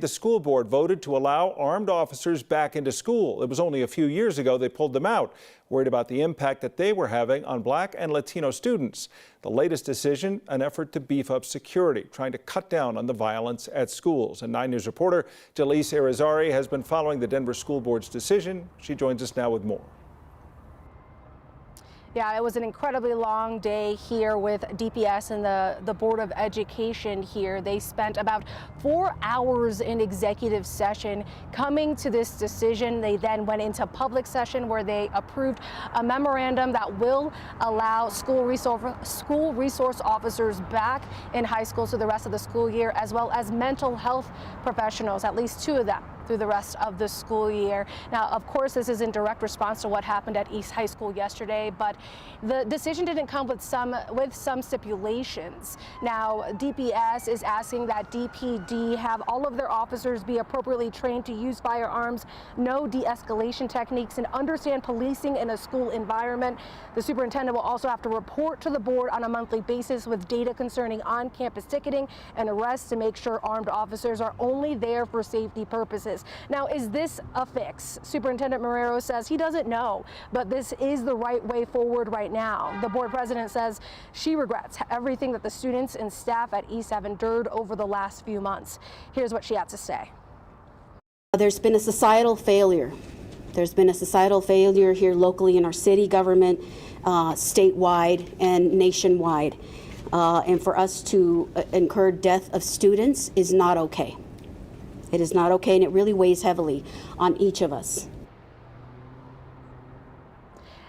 The school board voted to allow armed officers back into school. It was only a few years ago they pulled them out, worried about the impact that they were having on Black and Latino students. The latest decision, an effort to beef up security, trying to cut down on the violence at schools. And 9 News reporter Jalise Irizarry has been following the Denver School Board's decision. She joins us now with more. Yeah, it was an incredibly long day here with DPS and the Board of Education here. They spent about 4 hours in executive session coming to this decision. They then went into public session where they approved a memorandum that will allow school resource officers back in high school through the rest of the school year, as well as mental health professionals, at least 2 of them, through the rest of the school year. Now, of course, this is in direct response to what happened at East High School yesterday, but the decision didn't come with some stipulations. Now, DPS is asking that DPD have all of their officers be appropriately trained to use firearms, know de-escalation techniques, and understand policing in a school environment. The superintendent will also have to report to the board on a monthly basis with data concerning on-campus ticketing and arrests to make sure armed officers are only there for safety purposes. Now, is this a fix? Superintendent Marrero says he doesn't know, but this is the right way forward right now. The board president says she regrets everything that the students and staff at East have endured over the last few months. Here's what she had to say. There's been a societal failure. There's been a societal failure here locally in our city government, statewide and nationwide. And for us to incur death of students is not okay. It is not okay, and it really weighs heavily on each of us.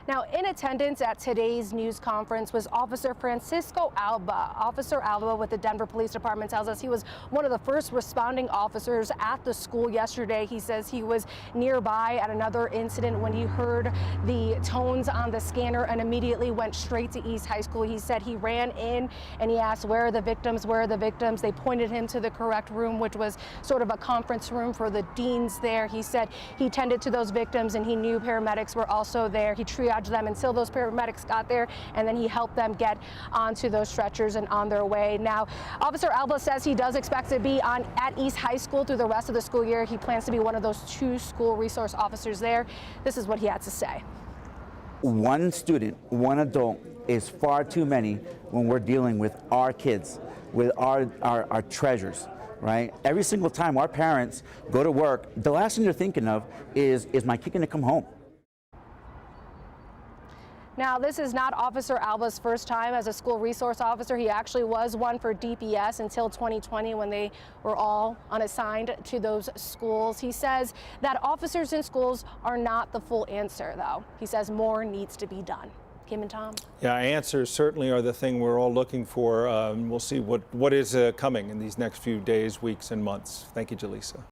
Now, in attendance at today's news conference was Officer Francisco Alba. Officer Alba with the Denver Police Department tells us he was one of the first responding officers at the school yesterday. He says he was nearby at another incident when he heard the tones on the scanner and immediately went straight to East High School. He said he ran in and he asked, "Where are the victims? Where are the victims?" They pointed him to the correct room, which was sort of a conference room for the deans there. He said he tended to those victims and he knew paramedics were also there. He triaged them until those paramedics got there, and then he helped them get onto those stretchers and on their way. Now, Officer Alba says he does expect to be at East High School through the rest of the school year. He plans to be one of those 2 school resource officers there. This is what he had to say. One student, one adult is far too many when we're dealing with our kids, with our treasures. Right? Every single time our parents go to work, the last thing they're thinking of is my kid going to come home? Now, this is not Officer Alba's first time as a school resource officer. He actually was one for DPS until 2020 when they were all unassigned to those schools. He says that officers in schools are not the full answer, though. He says more needs to be done. Kim and Tom? Yeah, answers certainly are the thing we're all looking for. We'll see what is coming in these next few days, weeks, and months. Thank you, Jalisa.